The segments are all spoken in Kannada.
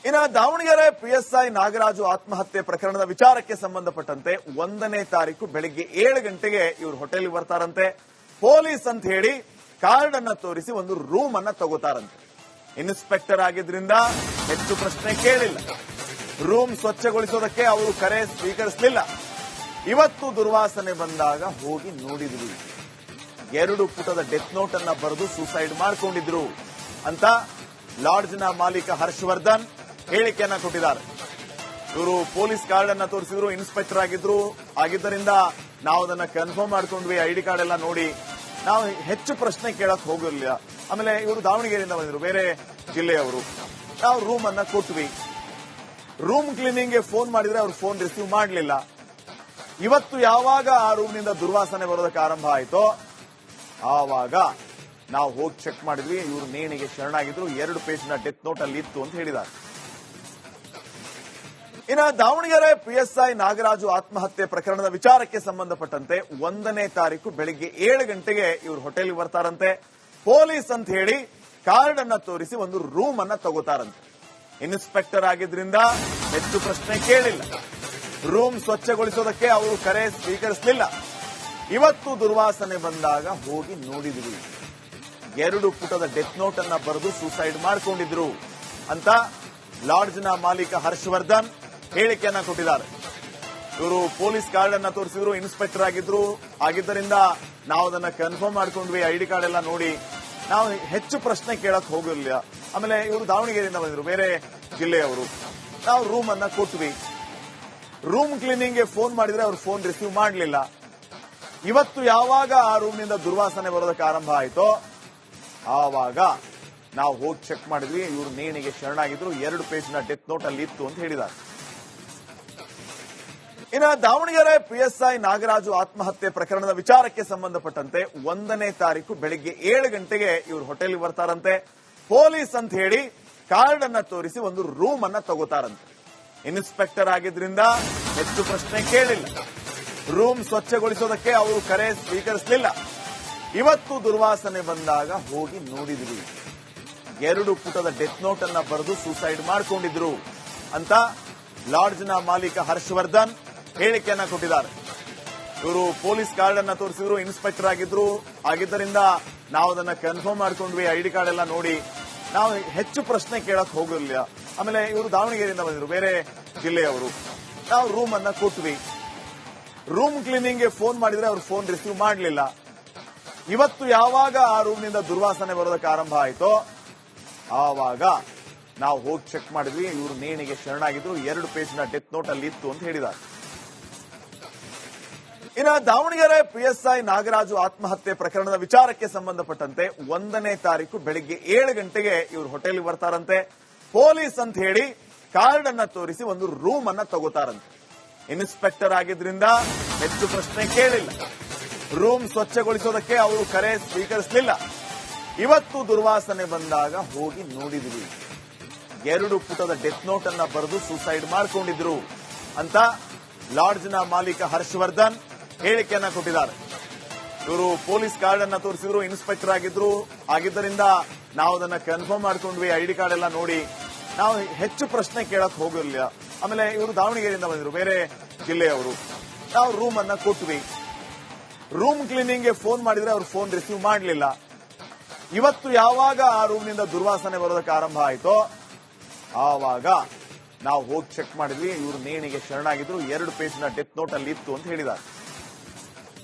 ಇನ್ನು ದಾವಣಗೆರೆ ಪಿಎಸ್ಐ ನಾಗರಾಜು ಆತ್ಮಹತ್ಯೆ ಪ್ರಕರಣದ ವಿಚಾರಕ್ಕೆ ಸಂಬಂಧಪಟ್ಟಂತೆ 1ನೇ ತಾರೀಕು ಬೆಳಿಗ್ಗೆ 7 ಗಂಟೆಗೆ ಇವರು ಹೋಟೆಲ್ಗೆ ಬರ್ತಾರಂತೆ. ಪೊಲೀಸ್ ಅಂತ ಹೇಳಿ ಕಾರ್ಡ್ ಅನ್ನ ತೋರಿಸಿ ಒಂದು ರೂಮ್ ಅನ್ನ ತಗೋತಾರಂತೆ. ಇನ್ಸ್ಪೆಕ್ಟರ್ ಆಗಿದ್ರಿಂದ ಹೆಚ್ಚು ಪ್ರಶ್ನೆ ಕೇಳಿಲ್ಲ. ರೂಮ್ ಸ್ವಚ್ಛಗೊಳಿಸೋದಕ್ಕೆ ಅವರು ಕರೆ ಸ್ವೀಕರಿಸಲಿಲ್ಲ. ಇವತ್ತು ದುರ್ವಾಸನೆ ಬಂದಾಗ ಹೋಗಿ ನೋಡಿದ್ವಿ. 2 ಪುಟದ ಡೆತ್ ನೋಟ್ ಅನ್ನ ಬರೆದು ಸೂಸೈಡ್ ಮಾಡಿಕೊಂಡಿದ್ರು ಅಂತ ಲಾಡ್ಜ್ನ ಮಾಲೀಕ ಹರ್ಷವರ್ಧನ್ ಹೇಳಿಕೆಯನ್ನ ಕೊಟ್ಟಿದ್ದಾರೆ. ಇವರು ಪೊಲೀಸ್ ಕಾರ್ಡ್ ಅನ್ನ ತೋರಿಸಿದ್ರು, ಇನ್ಸ್ಪೆಕ್ಟರ್ ಆಗಿದ್ದರಿಂದ ನಾವು ಅದನ್ನ ಕನ್ಫರ್ಮ್ ಮಾಡ್ಕೊಂಡ್ವಿ. ಐಡಿ ಕಾರ್ಡ್ ಎಲ್ಲ ನೋಡಿ ನಾವು ಹೆಚ್ಚು ಪ್ರಶ್ನೆ ಕೇಳಕ್ ಹೋಗಿರ್ಲಿಲ್ಲ. ಆಮೇಲೆ ಇವರು ದಾವಣಗೆರೆಯಿಂದ ಬಂದಿದ್ರು, ಬೇರೆ ಜಿಲ್ಲೆಯವರು. ನಾವು ರೂಮ್ ಅನ್ನ ಕೊಟ್ವಿ. ರೂಮ್ ಕ್ಲೀನಿಂಗ್ಗೆ ಫೋನ್ ಮಾಡಿದ್ರೆ ಅವ್ರು ಫೋನ್ ರಿಸೀವ್ ಮಾಡಲಿಲ್ಲ. ಇವತ್ತು ಯಾವಾಗ ಆ ರೂಮ್ನಿಂದ ದುರ್ವಾಸನೆ ಬರೋದಕ್ಕೆ ಆರಂಭ ಆಯಿತೋ ಆವಾಗ ನಾವು ಹೋಗಿ ಚೆಕ್ ಮಾಡಿದ್ವಿ. ಇವರು ನೇಣಿಗೆ ಶರಣಾಗಿದ್ರು. 2 ಪೇಜ್ನ ಡೆತ್ ನೋಟ್ ಅಲ್ಲಿ ಇತ್ತು ಅಂತ ಹೇಳಿದ್ದಾರೆ. ಇನ್ನು ದಾವಣಗೆರೆ ಪಿಎಸ್ಐ ನಾಗರಾಜು ಆತ್ಮಹತ್ಯೆ ಪ್ರಕರಣದ ವಿಚಾರಕ್ಕೆ ಸಂಬಂಧಪಟ್ಟಂತೆ 1ನೇ ತಾರೀಕು ಬೆಳಿಗ್ಗೆ 7 ಗಂಟೆಗೆ ಇವರು ಹೋಟೆಲ್ಗೆ ಬರ್ತಾರಂತೆ. ಪೊಲೀಸ್ ಅಂತ ಹೇಳಿ ಕಾರ್ಡ್ ಅನ್ನ ತೋರಿಸಿ ಒಂದು ರೂಮ್ ಅನ್ನ ತಗೋತಾರಂತೆ. ಇನ್ಸ್ಪೆಕ್ಟರ್ ಆಗಿದ್ರಿಂದ ಹೆಚ್ಚು ಪ್ರಶ್ನೆ ಕೇಳಿಲ್ಲ. ರೂಮ್ ಸ್ವಚ್ಛಗೊಳಿಸೋದಕ್ಕೆ ಅವರು ಕರೆ ಸ್ವೀಕರಿಸಲಿಲ್ಲ. ಇವತ್ತು ದುರ್ವಾಸನೆ ಬಂದಾಗ ಹೋಗಿ ನೋಡಿದ್ವಿ. 2 ಪುಟದ ಡೆತ್ ನೋಟ್ ಅನ್ನ ಬರೆದು ಸೂಸೈಡ್ ಮಾಡಿಕೊಂಡಿದ್ರು ಅಂತ ಲಾಡ್ಜ್ನ ಮಾಲೀಕ ಹರ್ಷವರ್ಧನ್ ಹೇಳಿಕೆಯನ್ನ ಕೊಟ್ಟಿದ್ದಾರೆ. ಇವರು ಪೊಲೀಸ್ ಕಾರ್ಡ್ ಅನ್ನ ತೋರಿಸಿದ್ರು, ಇನ್ಸ್ಪೆಕ್ಟರ್ ಆಗಿದ್ದರಿಂದ ನಾವು ಅದನ್ನ ಕನ್ಫರ್ಮ್ ಮಾಡ್ಕೊಂಡ್ವಿ. ಐಡಿ ಕಾರ್ಡ್ ಎಲ್ಲ ನೋಡಿ ನಾವು ಹೆಚ್ಚು ಪ್ರಶ್ನೆ ಕೇಳಕ್ ಹೋಗಿರ್ಲಿಲ್ಲ. ಆಮೇಲೆ ಇವರು ದಾವಣಗೆರೆಯಿಂದ ಬಂದಿದ್ರು, ಬೇರೆ ಜಿಲ್ಲೆಯವರು. ನಾವು ರೂಮ್ ಅನ್ನ ಕೊಟ್ವಿ. ರೂಮ್ ಕ್ಲೀನಿಂಗ್ಗೆ ಫೋನ್ ಮಾಡಿದ್ರೆ ಅವ್ರು ಫೋನ್ ರಿಸೀವ್ ಮಾಡಲಿಲ್ಲ. ಇವತ್ತು ಯಾವಾಗ ಆ ರೂಮ್ನಿಂದ ದುರ್ವಾಸನೆ ಬರೋದಕ್ಕೆ ಆರಂಭ ಆಯಿತೋ ಆವಾಗ ನಾವು ಹೋಗಿ ಚೆಕ್ ಮಾಡಿದ್ವಿ. ಇವರು ನೇಣಿಗೆ ಶರಣಾಗಿದ್ರು. 2 ಪೇಜ್ನ ಡೆತ್ ನೋಟ್ ಅಲ್ಲಿ ಇತ್ತು ಅಂತ ಹೇಳಿದ್ದಾರೆ. ಇನ್ನು ದಾವಣಗೆರೆ ಪಿಎಸ್ಐ ನಾಗರಾಜು ಆತ್ಮಹತ್ಯೆ ಪ್ರಕರಣದ ವಿಚಾರಕ್ಕೆ ಸಂಬಂಧಪಟ್ಟಂತೆ 1ನೇ ತಾರೀಕು ಬೆಳಿಗ್ಗೆ 7 ಗಂಟೆಗೆ ಇವರು ಹೋಟೆಲ್ಗೆ ಬರ್ತಾರಂತೆ. ಪೊಲೀಸ್ ಅಂತ ಹೇಳಿ ಕಾರ್ಡ್ ಅನ್ನ ತೋರಿಸಿ ಒಂದು ರೂಮ್ ಅನ್ನ ತಗೋತಾರಂತೆ. ಇನ್ಸ್ಪೆಕ್ಟರ್ ಆಗಿದ್ರಿಂದ ಹೆಚ್ಚು ಪ್ರಶ್ನೆ ಕೇಳಿಲ್ಲ. ರೂಮ್ ಸ್ವಚ್ಛಗೊಳಿಸೋದಕ್ಕೆ ಅವರು ಕರೆ ಸ್ವೀಕರಿಸಲಿಲ್ಲ. ಇವತ್ತು ದುರ್ವಾಸನೆ ಬಂದಾಗ ಹೋಗಿ ನೋಡಿದ್ವಿ. 2 ಪುಟದ ಡೆತ್ ನೋಟ್ ಅನ್ನ ಬರೆದು ಸೂಸೈಡ್ ಮಾಡಿಕೊಂಡಿದ್ರು ಅಂತ ಲಾಡ್ಜ್ನ ಮಾಲೀಕ ಹರ್ಷವರ್ಧನ್ ಹೇಳಿಕೆಯನ್ನ ಕೊಟ್ಟಿದ್ದಾರೆ. ಇವರು ಪೊಲೀಸ್ ಕಾರ್ಡ್ ಅನ್ನ ತೋರಿಸಿದ್ರು, ಇನ್ಸ್ಪೆಕ್ಟರ್ ಆಗಿದ್ದರಿಂದ ನಾವು ಅದನ್ನ ಕನ್ಫರ್ಮ್ ಮಾಡ್ಕೊಂಡ್ವಿ. ಐಡಿ ಕಾರ್ಡ್ ಎಲ್ಲ ನೋಡಿ ನಾವು ಹೆಚ್ಚು ಪ್ರಶ್ನೆ ಕೇಳಕ್ ಹೋಗಿರ್ಲಿಲ್ಲ. ಆಮೇಲೆ ಇವರು ದಾವಣಗೆರೆಯಿಂದ ಬಂದಿದ್ರು, ಬೇರೆ ಜಿಲ್ಲೆಯವರು. ನಾವು ರೂಮ್ ಅನ್ನ ಕೊಟ್ವಿ. ರೂಮ್ ಕ್ಲೀನಿಂಗ್ಗೆ ಫೋನ್ ಮಾಡಿದ್ರೆ ಅವ್ರು ಫೋನ್ ರಿಸೀವ್ ಮಾಡಲಿಲ್ಲ. ಇವತ್ತು ಯಾವಾಗ ಆ ರೂಮ್ನಿಂದ ದುರ್ವಾಸನೆ ಬರೋದಕ್ಕೆ ಆರಂಭ ಆಯಿತೋ ಆವಾಗ ನಾವು ಹೋಗಿ ಚೆಕ್ ಮಾಡಿದ್ವಿ. ಇವರು ನೇಣಿಗೆ ಶರಣಾಗಿದ್ರು. 2 ಪೇಜ್ನ ಡೆತ್ ನೋಟ್ ಅಲ್ಲಿ ಇತ್ತು ಅಂತ ಹೇಳಿದ್ದಾರೆ. ಇನ್ನು ದಾವಣಗೆರೆ ಪಿಎಸ್ಐ ನಾಗರಾಜು ಆತ್ಮಹತ್ಯೆ ಪ್ರಕರಣದ ವಿಚಾರಕ್ಕೆ ಸಂಬಂಧಪಟ್ಟಂತೆ 1ನೇ ತಾರೀಕು ಬೆಳಿಗ್ಗೆ 7 ಗಂಟೆಗೆ ಇವರು ಹೋಟೆಲ್ಗೆ ಬರ್ತಾರಂತೆ. ಪೊಲೀಸ್ ಅಂತ ಹೇಳಿ ಕಾರ್ಡ್ ಅನ್ನ ತೋರಿಸಿ ಒಂದು ರೂಮ್ ಅನ್ನ ತಗೋತಾರಂತೆ. ಇನ್ಸ್ಪೆಕ್ಟರ್ ಆಗಿದ್ರಿಂದ ಹೆಚ್ಚು ಪ್ರಶ್ನೆ ಕೇಳಿಲ್ಲ. ರೂಮ್ ಸ್ವಚ್ಛಗೊಳಿಸೋದಕ್ಕೆ ಅವರು ಕರೆ ಸ್ವೀಕರಿಸಲಿಲ್ಲ. ಇವತ್ತು ದುರ್ವಾಸನೆ ಬಂದಾಗ ಹೋಗಿ ನೋಡಿದ್ವಿ. 2 ಪುಟದ ಡೆತ್ ನೋಟ್ ಅನ್ನ ಬರೆದು ಸೂಸೈಡ್ ಮಾಡಿಕೊಂಡಿದ್ರು ಅಂತ ಲಾಡ್ಜ್ನ ಮಾಲೀಕ ಹರ್ಷವರ್ಧನ್ ಹೇಳಿಕೆಯನ್ನ ಕೊಟ್ಟಿದ್ದಾರೆ. ಇವರು ಪೊಲೀಸ್ ಕಾರ್ಡ್ ಅನ್ನ ತೋರಿಸಿದ್ರು, ಇನ್ಸ್ಪೆಕ್ಟರ್ ಆಗಿದ್ದರಿಂದ ನಾವು ಅದನ್ನ ಕನ್ಫರ್ಮ್ ಮಾಡ್ಕೊಂಡ್ವಿ. ಐಡಿ ಕಾರ್ಡ್ ಎಲ್ಲ ನೋಡಿ ನಾವು ಹೆಚ್ಚು ಪ್ರಶ್ನೆ ಕೇಳಕ್ ಹೋಗಿರ್ಲಿಲ್ಲ. ಆಮೇಲೆ ಇವರು ದಾವಣಗೆರೆಯಿಂದ ಬಂದಿದ್ರು, ಬೇರೆ ಜಿಲ್ಲೆಯವರು. ನಾವು ರೂಮ್ ಅನ್ನ ಕೊಟ್ವಿ. ರೂಮ್ ಕ್ಲೀನಿಂಗ್ಗೆ ಫೋನ್ ಮಾಡಿದ್ರೆ ಅವ್ರು ಫೋನ್ ರಿಸೀವ್ ಮಾಡಲಿಲ್ಲ. ಇವತ್ತು ಯಾವಾಗ ಆ ರೂಮ್ನಿಂದ ದುರ್ವಾಸನೆ ಬರೋದಕ್ಕೆ ಆರಂಭ ಆಯಿತೋ ಆವಾಗ ನಾವು ಹೋಗಿ ಚೆಕ್ ಮಾಡಿದ್ವಿ. ಇವರು ನೇಣಿಗೆ ಶರಣಾಗಿದ್ರು. 2 ಪೇಜ್ನ ಡೆತ್ ನೋಟ್ ಅಲ್ಲಿ ಇತ್ತು ಅಂತ ಹೇಳಿದ್ದಾರೆ.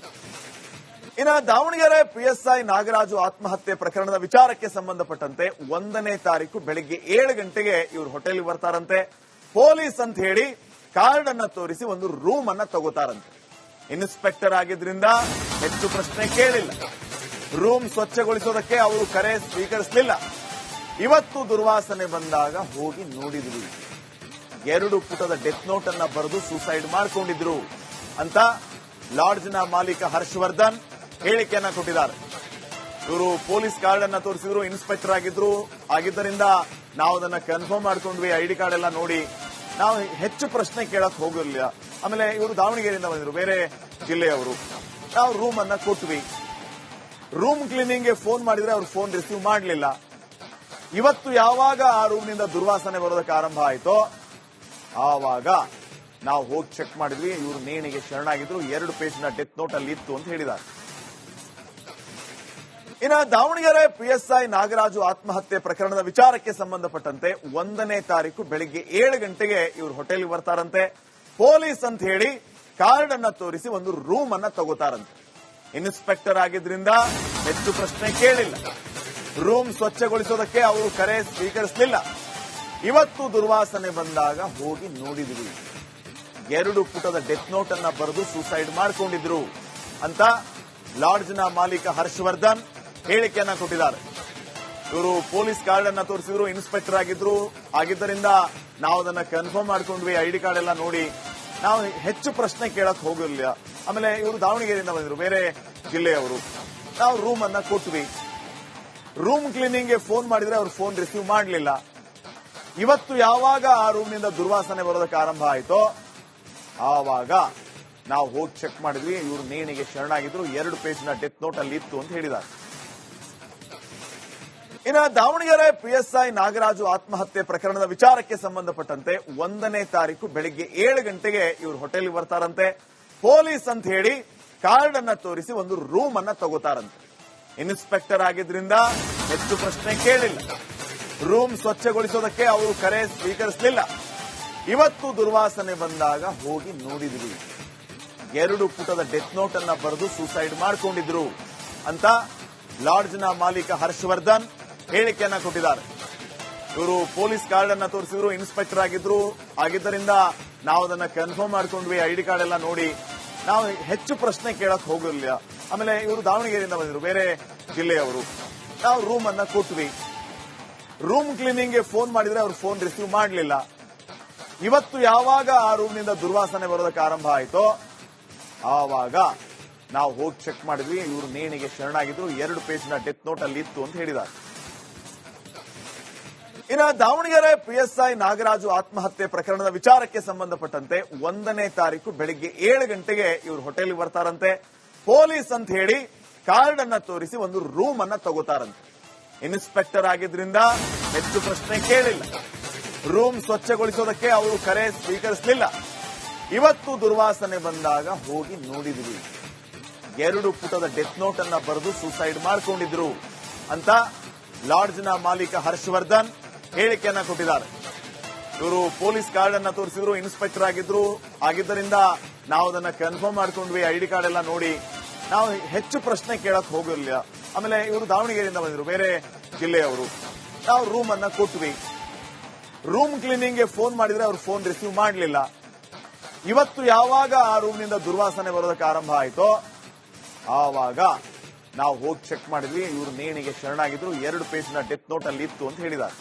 ಇನ್ನು ದಾವಣಗೆರೆ ಪಿಎಸ್ಐ ನಾಗರಾಜು ಆತ್ಮಹತ್ಯೆ ಪ್ರಕರಣದ ವಿಚಾರಕ್ಕೆ ಸಂಬಂಧಪಟ್ಟಂತೆ 1ನೇ ತಾರೀಕು ಬೆಳಿಗ್ಗೆ 7 ಗಂಟೆಗೆ ಇವರು ಹೋಟೆಲ್ಗೆ ಬರ್ತಾರಂತೆ. ಪೊಲೀಸ್ ಅಂತ ಹೇಳಿ ಕಾರ್ಡ್ ಅನ್ನ ತೋರಿಸಿ ಒಂದು ರೂಮ್ ಅನ್ನ ತಗೋತಾರಂತೆ. ಇನ್ಸ್ಪೆಕ್ಟರ್ ಆಗಿದ್ರಿಂದ ಹೆಚ್ಚು ಪ್ರಶ್ನೆ ಕೇಳಿಲ್ಲ. ರೂಮ್ ಸ್ವಚ್ಛಗೊಳಿಸೋದಕ್ಕೆ ಅವರು ಕರೆ ಸ್ವೀಕರಿಸಲಿಲ್ಲ. ಇವತ್ತು ದುರ್ವಾಸನೆ ಬಂದಾಗ ಹೋಗಿ ನೋಡಿದ್ವಿ. 2 ಪುಟದ ಡೆತ್ ನೋಟ್ ಅನ್ನ ಬರೆದು ಸೂಸೈಡ್ ಮಾಡಿಕೊಂಡಿದ್ರು ಅಂತ ಲಾಡ್ಜ್ನ ಮಾಲೀಕ ಹರ್ಷವರ್ಧನ್ ಹೇಳಿಕೆಯನ್ನ ಕೊಟ್ಟಿದ್ದಾರೆ. ಇವರು ಪೊಲೀಸ್ ಕಾರ್ಡ್ ಅನ್ನ ತೋರಿಸಿದ್ರು, ಇನ್ಸ್ಪೆಕ್ಟರ್ ಆಗಿದ್ದರಿಂದ ನಾವು ಅದನ್ನ ಕನ್ಫರ್ಮ್ ಮಾಡ್ಕೊಂಡ್ವಿ. ಐಡಿ ಕಾರ್ಡ್ ಎಲ್ಲ ನೋಡಿ ನಾವು ಹೆಚ್ಚು ಪ್ರಶ್ನೆ ಕೇಳಕ್ ಹೋಗಿರ್ಲಿಲ್ಲ. ಆಮೇಲೆ ಇವರು ದಾವಣಗೆರೆಯಿಂದ ಬಂದಿದ್ರು, ಬೇರೆ ಜಿಲ್ಲೆಯವರು. ನಾವು ರೂಮ್ ಅನ್ನ ಕೊಟ್ವಿ. ರೂಮ್ ಕ್ಲೀನಿಂಗ್ಗೆ ಫೋನ್ ಮಾಡಿದ್ರೆ ಅವ್ರು ಫೋನ್ ರಿಸೀವ್ ಮಾಡಲಿಲ್ಲ. ಇವತ್ತು ಯಾವಾಗ ಆ ರೂಮ್ನಿಂದ ದುರ್ವಾಸನೆ ಬರೋದಕ್ಕೆ ಆರಂಭ ಆಯಿತೋ ಆವಾಗ ನಾವು ಹೋಗಿ ಚೆಕ್ ಮಾಡಿದ್ವಿ. ಇವರು ನೇಣಿಗೆ ಶರಣಾಗಿದ್ರು. 2 ಪೇಜ್ನ ಡೆತ್ ನೋಟ್ ಅಲ್ಲಿ ಇತ್ತು ಅಂತ ಹೇಳಿದ್ದಾರೆ. ಇನ್ನು ದಾವಣಗೆರೆ ಪಿಎಸ್ಐ ನಾಗರಾಜು ಆತ್ಮಹತ್ಯೆ ಪ್ರಕರಣದ ವಿಚಾರಕ್ಕೆ ಸಂಬಂಧಪಟ್ಟಂತೆ 1ನೇ ತಾರೀಕು ಬೆಳಿಗ್ಗೆ 7 ಗಂಟೆಗೆ ಇವರು ಹೋಟೆಲ್ಗೆ ಬರ್ತಾರಂತೆ. ಪೊಲೀಸ್ ಅಂತ ಹೇಳಿ ಕಾರ್ಡ್ ಅನ್ನ ತೋರಿಸಿ ಒಂದು ರೂಮ್ ಅನ್ನ ತಗೋತಾರಂತೆ. ಇನ್ಸ್ಪೆಕ್ಟರ್ ಆಗಿದ್ರಿಂದ ಹೆಚ್ಚು ಪ್ರಶ್ನೆ ಕೇಳಿಲ್ಲ. ರೂಮ್ ಸ್ವಚ್ಛಗೊಳಿಸೋದಕ್ಕೆ ಅವರು ಕರೆ ಸ್ವೀಕರಿಸಲಿಲ್ಲ. ಇವತ್ತು ದುರ್ವಾಸನೆ ಬಂದಾಗ ಹೋಗಿ ನೋಡಿದ್ವಿ. 2 ಪುಟದ ಡೆತ್ ನೋಟ್ ಅನ್ನ ಬರೆದು ಸೂಸೈಡ್ ಮಾಡಿಕೊಂಡಿದ್ರು ಅಂತ ಲಾಡ್ಜ್ನ ಮಾಲೀಕ ಹರ್ಷವರ್ಧನ್ ಹೇಳಿಕೆಯನ್ನ ಕೊಟ್ಟಿದ್ದಾರೆ. ಇವರು ಪೊಲೀಸ್ ಕಾರ್ಡ್ ಅನ್ನ ತೋರಿಸಿದ್ರು. ಇನ್ಸ್ಪೆಕ್ಟರ್ ಆಗಿದ್ದರಿಂದ ನಾವು ಅದನ್ನ ಕನ್ಫರ್ಮ್ ಮಾಡ್ಕೊಂಡ್ವಿ. ಐಡಿ ಕಾರ್ಡ್ ಎಲ್ಲ ನೋಡಿ ನಾವು ಹೆಚ್ಚು ಪ್ರಶ್ನೆ ಕೇಳಕ್ ಹೋಗಿರ್ಲಿಲ್ಲ. ಆಮೇಲೆ ಇವರು ದಾವಣಗೆರೆಯಿಂದ ಬಂದಿದ್ರು, ಬೇರೆ ಜಿಲ್ಲೆಯವರು. ನಾವು ರೂಮ್ ಅನ್ನ ಕೊಟ್ವಿ. ರೂಮ್ ಕ್ಲೀನಿಂಗ್ಗೆ ಫೋನ್ ಮಾಡಿದ್ರೆ ಅವ್ರು ಫೋನ್ ರಿಸೀವ್ ಮಾಡಲಿಲ್ಲ. ಇವತ್ತು ಯಾವಾಗ ಆ ರೂಮ್ನಿಂದ ದುರ್ವಾಸನೆ ಬರೋದಕ್ಕೆ ಆರಂಭ ಆಯಿತೋ ಆವಾಗ ನಾವು ಹೋಗಿ ಚೆಕ್ ಮಾಡಿದ್ವಿ. ಇವರು ನೇಣಿಗೆ ಶರಣಾಗಿದ್ರು. 2 ಪೇಜ್ನ ಡೆತ್ ನೋಟ್ ಅಲ್ಲಿ ಇತ್ತು ಅಂತ ಹೇಳಿದ್ದಾರೆ. ಇನ್ನು ದಾವಣಗೆರೆ ಪಿಎಸ್ಐ ನಾಗರಾಜು ಆತ್ಮಹತ್ಯೆ ಪ್ರಕರಣದ ವಿಚಾರಕ್ಕೆ ಸಂಬಂಧಪಟ್ಟಂತೆ 1ನೇ ತಾರೀಕು ಬೆಳಿಗ್ಗೆ 7 ಗಂಟೆಗೆ ಇವರು ಹೋಟೆಲ್ಗೆ ಬರ್ತಾರಂತೆ. ಪೊಲೀಸ್ ಅಂತ ಹೇಳಿ ಕಾರ್ಡ್ ಅನ್ನ ತೋರಿಸಿ ಒಂದು ರೂಮ್ ಅನ್ನ ತಗೋತಾರಂತೆ. ಇನ್ಸ್ಪೆಕ್ಟರ್ ಆಗಿದ್ರಿಂದ ಹೆಚ್ಚು ಪ್ರಶ್ನೆ ಕೇಳಿಲ್ಲ. ರೂಮ್ ಸ್ವಚ್ಛಗೊಳಿಸೋದಕ್ಕೆ ಅವರು ಕರೆ ಸ್ವೀಕರಿಸಲಿಲ್ಲ. ಇವತ್ತು ದುರ್ವಾಸನೆ ಬಂದಾಗ ಹೋಗಿ ನೋಡಿದ್ವಿ. 2 ಪುಟದ ಡೆತ್ ನೋಟ್ ಅನ್ನ ಬರೆದು ಸೂಸೈಡ್ ಮಾಡಿಕೊಂಡಿದ್ರು ಅಂತ ಲಾಡ್ಜ್ನ ಮಾಲೀಕ ಹರ್ಷವರ್ಧನ್ ಹೇಳಿಕೆಯನ್ನ ಕೊಟ್ಟಿದ್ದಾರೆ. ಇವರು ಪೊಲೀಸ್ ಕಾರ್ಡ್ ಅನ್ನ ತೋರಿಸಿದ್ರು. ಇನ್ಸ್ಪೆಕ್ಟರ್ ಆಗಿದ್ದರಿಂದ ನಾವು ಅದನ್ನ ಕನ್ಫರ್ಮ್ ಮಾಡ್ಕೊಂಡ್ವಿ. ಐಡಿ ಕಾರ್ಡ್ ಎಲ್ಲ ನೋಡಿ ನಾವು ಹೆಚ್ಚು ಪ್ರಶ್ನೆ ಕೇಳಕ್ ಹೋಗಿರ್ಲಿಲ್ಲ. ಆಮೇಲೆ ಇವರು ದಾವಣಗೆರೆಯಿಂದ ಬಂದಿದ್ರು, ಬೇರೆ ಜಿಲ್ಲೆಯವರು. ನಾವು ರೂಮ್ ಅನ್ನ ಕೊಟ್ವಿ. ರೂಮ್ ಕ್ಲೀನಿಂಗ್ಗೆ ಫೋನ್ ಮಾಡಿದ್ರೆ ಅವ್ರು ಫೋನ್ ರಿಸೀವ್ ಮಾಡಲಿಲ್ಲ. ಇವತ್ತು ಯಾವಾಗ ಆ ರೂಮ್ನಿಂದ ದುರ್ವಾಸನೆ ಬರೋದಕ್ಕೆ ಆರಂಭ ಆಯಿತೋ ಆವಾಗ ನಾವು ಹೋಗಿ ಚೆಕ್ ಮಾಡಿದ್ವಿ. ಇವರು ನೇಣಿಗೆ ಶರಣಾಗಿದ್ರು. 2 ಪೇಜ್ನ ಡೆತ್ ನೋಟ್ ಅಲ್ಲಿ ಇತ್ತು ಅಂತ ಹೇಳಿದ್ದಾರೆ. ಇನ್ನು ದಾವಣಗೆರೆ ಪಿಎಸ್ಐ ನಾಗರಾಜು ಆತ್ಮಹತ್ಯೆ ಪ್ರಕರಣದ ವಿಚಾರಕ್ಕೆ ಸಂಬಂಧಪಟ್ಟಂತೆ 1ನೇ ತಾರೀಕು ಬೆಳಿಗ್ಗೆ 7 ಗಂಟೆಗೆ ಇವರು ಹೋಟೆಲ್ಗೆ ಬರ್ತಾರಂತೆ. ಪೊಲೀಸ್ ಅಂತ ಹೇಳಿ ಕಾರ್ಡ್ ಅನ್ನ ತೋರಿಸಿ ಒಂದು ರೂಮ್ ಅನ್ನ ತಗೋತಾರಂತೆ. ಇನ್ಸ್ಪೆಕ್ಟರ್ ಆಗಿದ್ರಿಂದ ಹೆಚ್ಚು ಪ್ರಶ್ನೆ ಕೇಳಿಲ್ಲ. ರೂಮ್ ಸ್ವಚ್ಛಗೊಳಿಸೋದಕ್ಕೆ ಅವರು ಕರೆ ಸ್ವೀಕರಿಸಲಿಲ್ಲ. ಇವತ್ತು ದುರ್ವಾಸನೆ ಬಂದಾಗ ಹೋಗಿ ನೋಡಿದ್ವಿ. 2 ಪುಟದ ಡೆತ್ ನೋಟ್ ಅನ್ನ ಬರೆದು ಸೂಸೈಡ್ ಮಾಡಿಕೊಂಡಿದ್ರು ಅಂತ ಲಾಡ್ಜ್ನ ಮಾಲೀಕ ಹರ್ಷವರ್ಧನ್ ಹೇಳಿಕೆಯನ್ನ ಕೊಟ್ಟಿದ್ದಾರೆ. ಇವರು ಪೊಲೀಸ್ ಕಾರ್ಡ್ ಅನ್ನ ತೋರಿಸಿದ್ರು. ಇನ್ಸ್ಪೆಕ್ಟರ್ ಆಗಿದ್ದರಿಂದ ನಾವು ಅದನ್ನ ಕನ್ಫರ್ಮ್ ಮಾಡ್ಕೊಂಡ್ವಿ. ಐಡಿ ಕಾರ್ಡ್ ಎಲ್ಲ ನೋಡಿ ನಾವು ಹೆಚ್ಚು ಪ್ರಶ್ನೆ ಕೇಳಕ್ ಹೋಗಿರ್ಲಿಲ್ಲ. ಆಮೇಲೆ ಇವರು ದಾವಣಗೆರೆಯಿಂದ ಬಂದಿದ್ರು, ಬೇರೆ ಜಿಲ್ಲೆಯವರು. ನಾವು ರೂಮ್ ಅನ್ನ ಕೊಟ್ವಿ. ರೂಮ್ ಕ್ಲೀನಿಂಗ್ಗೆ ಫೋನ್ ಮಾಡಿದ್ರೆ ಅವ್ರು ಫೋನ್ ರಿಸೀವ್ ಮಾಡಲಿಲ್ಲ. ಇವತ್ತು ಯಾವಾಗ ಆ ರೂಮ್ನಿಂದ ದುರ್ವಾಸನೆ ಬರೋದಕ್ಕೆ ಆರಂಭ ಆಯಿತೋ ಆವಾಗ ನಾವು ಹೋಗಿ ಚೆಕ್ ಮಾಡಿದ್ವಿ. ಇವರು ನೇಣಿಗೆ ಶರಣಾಗಿದ್ರು. 2 ಪೇಜ್ನ ಡೆತ್ ನೋಟ್ ಅಲ್ಲಿ ಇತ್ತು ಅಂತ ಹೇಳಿದ್ದಾರೆ.